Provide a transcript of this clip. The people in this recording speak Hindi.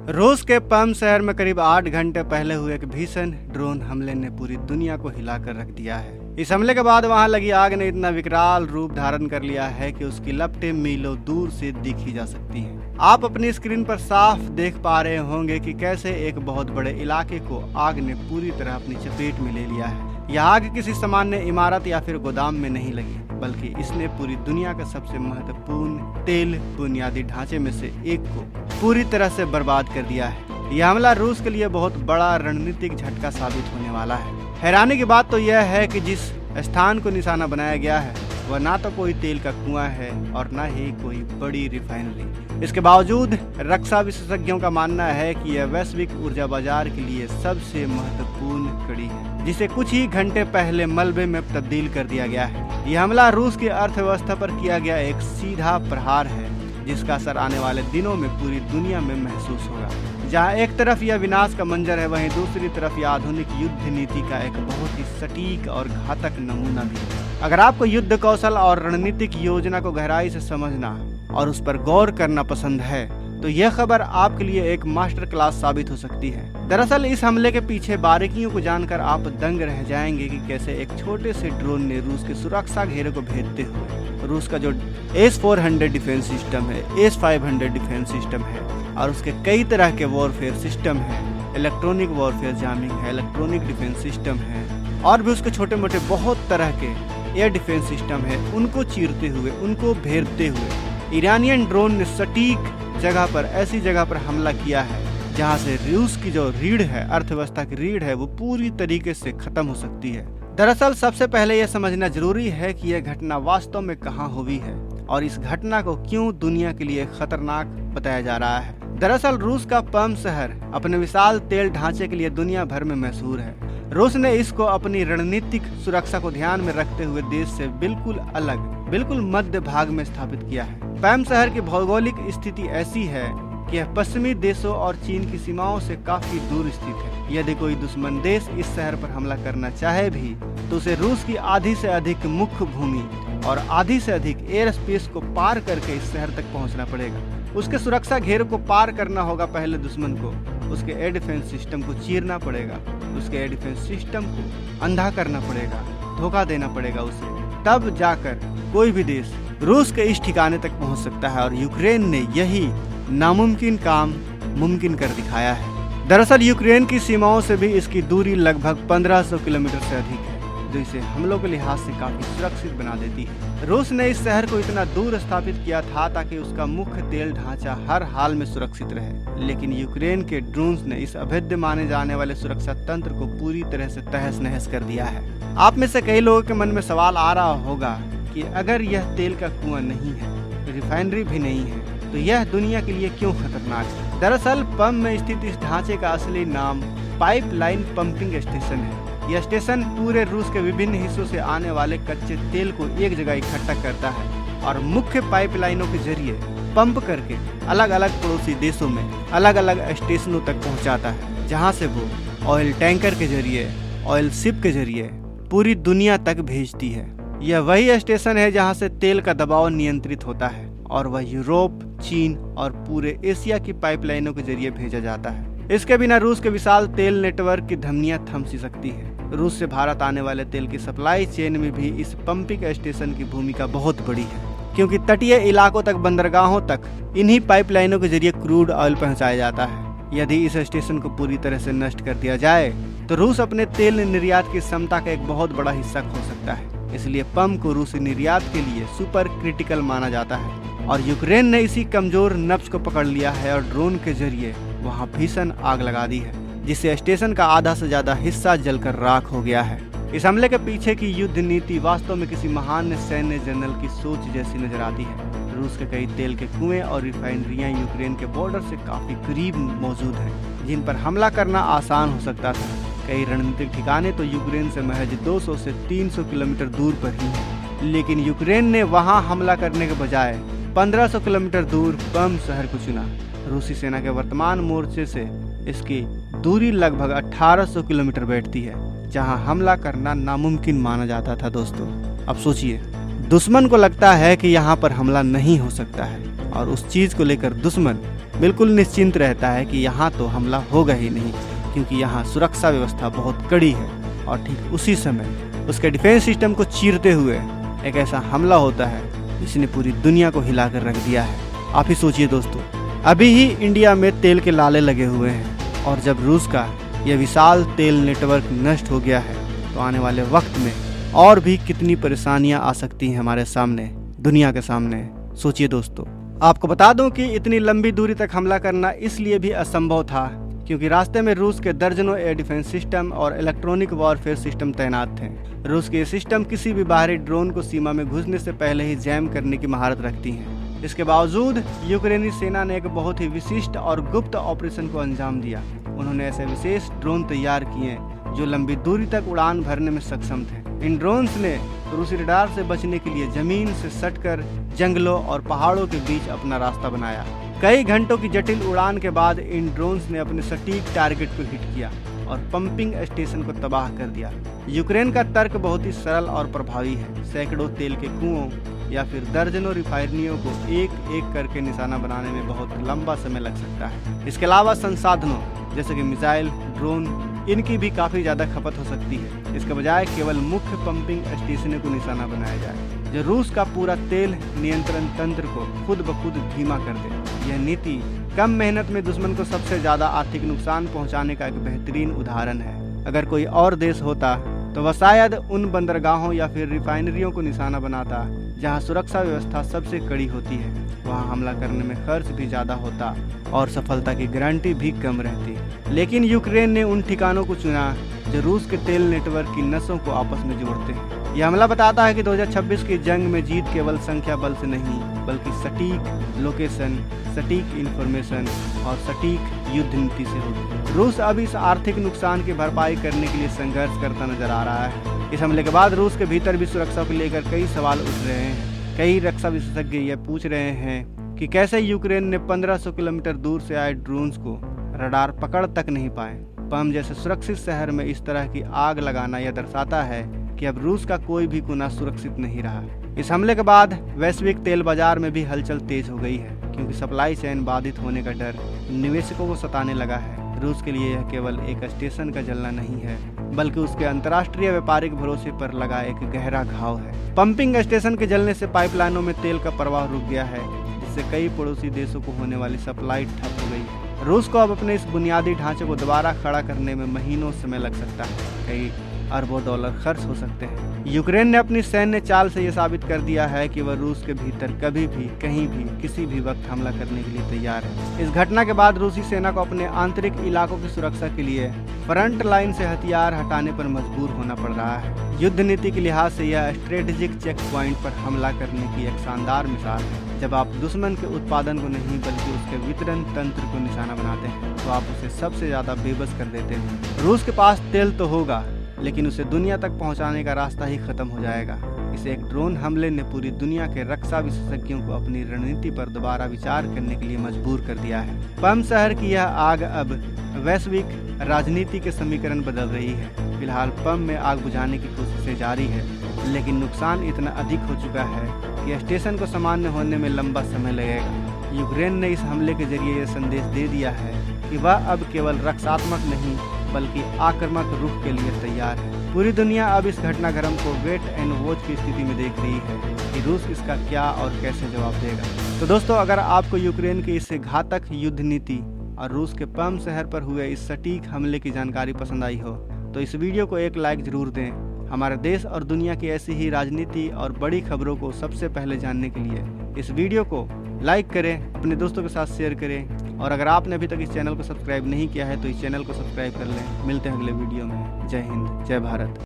रूस के पम शहर में करीब 8 घंटे पहले हुए एक भीषण ड्रोन हमले ने पूरी दुनिया को हिलाकर रख दिया है। इस हमले के बाद वहां लगी आग ने इतना विकराल रूप धारण कर लिया है कि उसकी लपटें मीलों दूर से दिखी जा सकती हैं। आप अपनी स्क्रीन पर साफ देख पा रहे होंगे कि कैसे एक बहुत बड़े इलाके को आग ने पूरी तरह अपनी चपेट में ले लिया है। यह आग किसी सामान्य इमारत या फिर गोदाम में नहीं लगी, बल्कि इसने पूरी दुनिया का सबसे महत्वपूर्ण तेल बुनियादी ढांचे में से एक को पूरी तरह से बर्बाद कर दिया है। यह हमला रूस के लिए बहुत बड़ा रणनीतिक झटका साबित होने वाला है। हैरानी की बात तो यह है कि जिस स्थान को निशाना बनाया गया है वह ना तो कोई तेल का कुआं है और न ही कोई बड़ी रिफाइनरी। इसके बावजूद रक्षा विशेषज्ञों का मानना है कि यह वैश्विक ऊर्जा बाजार के लिए सबसे महत्वपूर्ण कड़ी है, जिसे कुछ ही घंटे पहले मलबे में तब्दील कर दिया गया है। यह हमला रूस की अर्थव्यवस्था पर किया गया एक सीधा प्रहार है, जिसका असर आने वाले दिनों में पूरी दुनिया में महसूस होगा। जहां एक तरफ यह विनाश का मंजर है, वहीं दूसरी तरफ यह आधुनिक युद्ध नीति का एक बहुत ही सटीक और घातक नमूना भी है। अगर आपको युद्ध कौशल और रणनीतिक योजना को गहराई से समझना और उस पर गौर करना पसंद है तो यह खबर आपके लिए एक मास्टर क्लास साबित हो सकती है। दरअसल इस हमले के पीछे बारीकियों को जानकर आप दंग रह जाएंगे कि कैसे एक छोटे से ड्रोन ने रूस के सुरक्षा घेरे को भेदते हुए रूस का जो S-400 डिफेंस सिस्टम है, S-500 डिफेंस सिस्टम है और उसके कई तरह के वॉरफेयर सिस्टम है, इलेक्ट्रॉनिक वॉरफेयर जामिंग है, इलेक्ट्रॉनिक डिफेंस सिस्टम है और भी उसके छोटे मोटे बहुत तरह के एयर डिफेंस सिस्टम है, उनको चीरते हुए, उनको भेदते हुए ईरानियन ड्रोन ने सटीक जगह पर, ऐसी जगह पर हमला किया है जहां से रूस की जो रीढ़ है, अर्थव्यवस्था की रीढ़ है, वो पूरी तरीके से खत्म हो सकती है। दरअसल सबसे पहले यह समझना जरूरी है कि यह घटना वास्तव में कहां हुई है और इस घटना को क्यों दुनिया के लिए खतरनाक बताया जा रहा है। दरअसल रूस का पम शहर अपने विशाल तेल ढांचे के लिए दुनिया भर में मशहूर है। रूस ने इसको अपनी रणनीतिक सुरक्षा को ध्यान में रखते हुए देश से बिल्कुल अलग, बिल्कुल मध्य भाग में स्थापित किया है। पम शहर की भौगोलिक स्थिति ऐसी है कि यह पश्चिमी देशों और चीन की सीमाओं से काफी दूर स्थित है। यदि कोई दुश्मन देश इस शहर पर हमला करना चाहे भी तो उसे रूस की आधी से अधिक मुख्य भूमि और आधी से अधिक एयर स्पेस को पार करके इस शहर तक पहुंचना पड़ेगा। उसके सुरक्षा घेरे को पार करना होगा पहले दुश्मन को, उसके एयर डिफेंस सिस्टम को चीरना पड़ेगा, उसके एयर डिफेंस सिस्टम को अंधा करना पड़ेगा, धोखा देना पड़ेगा उसे, तब जाकर कोई भी देश रूस के इस ठिकाने तक पहुंच सकता है। और यूक्रेन ने यही नामुमकिन काम मुमकिन कर दिखाया है। दरअसल यूक्रेन की सीमाओं से भी इसकी दूरी लगभग 1500 किलोमीटर से अधिक है, जो इसे हमलों के लिहाज से काफी सुरक्षित बना देती है। रूस ने इस शहर को इतना दूर स्थापित किया था ताकि उसका मुख्य तेल ढांचा हर हाल में सुरक्षित रहे, लेकिन यूक्रेन के ड्रोन्स ने इस अभेद्य माने जाने वाले सुरक्षा तंत्र को पूरी तरह से तहस नहस कर दिया है। आप में से कई लोगों के मन में सवाल आ रहा होगा कि अगर यह तेल का कुआं नहीं है, रिफाइनरी भी नहीं है, तो यह दुनिया के लिए क्यों खतरनाक है। दरअसल पम में स्थित इस ढांचे का असली नाम पाइपलाइन पंपिंग स्टेशन है। यह स्टेशन पूरे रूस के विभिन्न हिस्सों से आने वाले कच्चे तेल को एक जगह इकट्ठा करता है और मुख्य पाइपलाइनों के जरिए पंप करके अलग अलग पड़ोसी देशों में अलग अलग स्टेशनों तक पहुंचाता है, जहां से वो ऑयल टैंकर के जरिए, ऑयल शिप के जरिए पूरी दुनिया तक भेजती है। यह वही स्टेशन है जहां से तेल का दबाव नियंत्रित होता है और वह यूरोप, चीन और पूरे एशिया की पाइपलाइनों के जरिए भेजा जाता है। इसके बिना रूस के विशाल तेल नेटवर्क की धमनियां थम सी सकती है। रूस से भारत आने वाले तेल की सप्लाई चेन में भी इस पंपिंग स्टेशन की भूमिका बहुत बड़ी है, क्योंकि तटीय इलाकों तक, बंदरगाहों तक इन्हीं पाइपलाइनों के जरिए क्रूड ऑयल पहुंचाया जाता है। यदि इस स्टेशन को पूरी तरह से नष्ट कर दिया जाए तो रूस अपने तेल निर्यात की क्षमता का एक बहुत बड़ा हिस्सा खो सकता है। इसलिए पम को रूसी निर्यात के लिए सुपर क्रिटिकल माना जाता है और यूक्रेन ने इसी कमजोर नब्ज को पकड़ लिया है और ड्रोन के जरिए वहां भीषण आग लगा दी है, जिससे स्टेशन का आधा से ज्यादा हिस्सा जलकर राख हो गया है। इस हमले के पीछे की युद्ध नीति वास्तव में किसी महान सैन्य जनरल की सोच जैसी नजर आती है। रूस के कई तेल के कुएं और रिफाइनरियां यूक्रेन के बॉर्डर से काफी करीब मौजूद हैं, जिन पर हमला करना आसान हो सकता था। कई रणनीतिक ठिकाने तो यूक्रेन से महज 200 से 300 किलोमीटर दूर पर ही हैं, लेकिन यूक्रेन ने वहां हमला करने के बजाय 1500 किलोमीटर दूर पम शहर को चुना। रूसी सेना के वर्तमान मोर्चे से इसकी दूरी लगभग 1800 किलोमीटर बैठती है, जहां हमला करना नामुमकिन माना जाता था। दोस्तों, अब सोचिए, दुश्मन को लगता है कि यहाँ पर हमला नहीं हो सकता है और उस चीज को लेकर दुश्मन बिल्कुल निश्चिंत रहता है कि यहाँ तो हमला होगा ही नहीं, क्योंकि यहाँ सुरक्षा व्यवस्था बहुत कड़ी है। और ठीक उसी समय उसके डिफेंस सिस्टम को चीरते हुए एक ऐसा हमला होता है जिसने पूरी दुनिया को हिलाकर रख दिया है। आप ही सोचिए दोस्तों, अभी ही इंडिया में तेल के लाले लगे हुए हैं, और जब रूस का यह विशाल तेल नेटवर्क नष्ट हो गया है तो आने वाले वक्त में और भी कितनी परेशानियां आ सकती हैं हमारे सामने, दुनिया के सामने। सोचिए दोस्तों, आपको बता दूं कि इतनी लंबी दूरी तक हमला करना इसलिए भी असंभव था क्योंकि रास्ते में रूस के दर्जनों एयर डिफेंस सिस्टम और इलेक्ट्रॉनिक वॉरफेयर सिस्टम तैनात थे। रूस के ये सिस्टम किसी भी बाहरी ड्रोन को सीमा में घुसने से पहले ही जैम करने की महारत रखती हैं। इसके बावजूद यूक्रेनी सेना ने एक बहुत ही विशिष्ट और गुप्त ऑपरेशन को अंजाम दिया। उन्होंने ऐसे विशेष ड्रोन तैयार किए जो लंबी दूरी तक उड़ान भरने में सक्षम थे। इन ड्रोन्स ने रूसी रडार से बचने के लिए जमीन से सटकर जंगलों और पहाड़ों के बीच अपना रास्ता बनाया। कई घंटों की जटिल उड़ान के बाद इन ड्रोन्स ने अपने सटीक टारगेट को हिट किया और पंपिंग स्टेशन को तबाह कर दिया। यूक्रेन का तर्क बहुत ही सरल और प्रभावी है। सैकड़ों तेल के कुओं या फिर दर्जनों रिफाइनरियों को एक एक करके निशाना बनाने में बहुत लंबा समय लग सकता है। इसके अलावा संसाधनों जैसे कि मिसाइल, ड्रोन, इनकी भी काफ़ी ज़्यादा खपत हो सकती है। इसके बजाय केवल मुख्य पंपिंग स्टेशनों को निशाना बनाया जाए जो रूस का पूरा तेल नियंत्रण तंत्र को खुद ब खुद धीमा कर दे। यह नीति कम मेहनत में दुश्मन को सबसे ज़्यादा आर्थिक नुकसान पहुंचाने का एक बेहतरीन उदाहरण है। अगर कोई और देश होता तो वह शायद उन बंदरगाहों या फिर रिफाइनरियों को निशाना बनाता जहां सुरक्षा व्यवस्था सबसे कड़ी होती है। वहां हमला करने में खर्च भी ज़्यादा होता और सफलता की गारंटी भी कम रहती। लेकिन यूक्रेन ने उन ठिकानों को चुना जो रूस के तेल नेटवर्क की नसों को आपस में जोड़ते हैं। यह हमला बताता है कि 2026 की जंग में जीत केवल संख्या बल से नहीं बल्कि सटीक लोकेशन, सटीक इंफॉर्मेशन और सटीक युद्ध नीति से होगी। रूस अब इस आर्थिक नुकसान की भरपाई करने के लिए संघर्ष करता नजर आ रहा है। इस हमले के बाद रूस के भीतर भी सुरक्षा को लेकर कई सवाल उठ रहे हैं। कई रक्षा विशेषज्ञ यह पूछ रहे हैं कि कैसे यूक्रेन ने 1500 किलोमीटर दूर से आए ड्रोन्स को रडार पकड़ तक नहीं पाए। पम जैसे सुरक्षित शहर में इस तरह की आग लगाना यह दर्शाता है कि अब रूस का कोई भी कोना सुरक्षित नहीं रहा। इस हमले के बाद वैश्विक तेल बाजार में भी हलचल तेज हो गई है क्योंकि सप्लाई चेन बाधित होने का डर निवेशकों को सताने लगा है। रूस के लिए यह केवल एक स्टेशन का जलना नहीं है बल्कि उसके अंतर्राष्ट्रीय व्यापारिक भरोसे पर लगा एक गहरा घाव है। पंपिंग स्टेशन के जलने से पाइपलाइनों में तेल का प्रवाह रुक गया है जिससे कई पड़ोसी देशों को होने वाली सप्लाई ठप हो गई है। रूस को अब अपने इस बुनियादी ढांचे को दोबारा खड़ा करने में महीनों समय लग सकता है। कई अरबों डॉलर खर्च हो सकते हैं। यूक्रेन ने अपनी सैन्य चाल से यह साबित कर दिया है कि वह रूस के भीतर कभी भी, कहीं भी, किसी भी वक्त हमला करने के लिए तैयार है। इस घटना के बाद रूसी सेना को अपने आंतरिक इलाकों की सुरक्षा के लिए फ्रंट लाइन से हथियार हटाने पर मजबूर होना पड़ रहा है। युद्ध नीति के लिहाज से यह स्ट्रेटेजिक चेक पॉइंट पर हमला करने की एक शानदार मिसाल है। जब आप दुश्मन के उत्पादन को नहीं बल्कि उसके वितरण तंत्र को निशाना बनाते हैं तो आप उसे सबसे ज्यादा बेबस कर देते हैं। रूस के पास तेल तो होगा लेकिन उसे दुनिया तक पहुंचाने का रास्ता ही खत्म हो जाएगा। इस एक ड्रोन हमले ने पूरी दुनिया के रक्षा विशेषज्ञों को अपनी रणनीति पर दोबारा विचार करने के लिए मजबूर कर दिया है। पम शहर की यह आग अब वैश्विक राजनीति के समीकरण बदल रही है। फिलहाल पम में आग बुझाने की कोशिशें जारी है लेकिन नुकसान इतना अधिक हो चुका है कि स्टेशन को सामान्य होने में लंबा समय लगेगा। यूक्रेन ने इस हमले के जरिए यह संदेश दे दिया है कि वह अब केवल रक्षात्मक नहीं बल्कि आक्रामक रुख के लिए तैयार है। पूरी दुनिया अब इस घटनाक्रम को वेट एंड वॉच की स्थिति में देख रही है कि रूस इसका क्या और कैसे जवाब देगा। तो दोस्तों, अगर आपको यूक्रेन की इस घातक युद्ध नीति और रूस के पम शहर पर हुए इस सटीक हमले की जानकारी पसंद आई हो तो इस वीडियो को एक लाइक जरूर दें। हमारे देश और दुनिया की ऐसी ही राजनीति और बड़ी खबरों को सबसे पहले जानने के लिए इस वीडियो को लाइक करें, अपने दोस्तों के साथ शेयर करें और अगर आपने अभी तक इस चैनल को सब्सक्राइब नहीं किया है तो इस चैनल को सब्सक्राइब कर लें। मिलते हैं अगले वीडियो में। जय हिंद, जय भारत।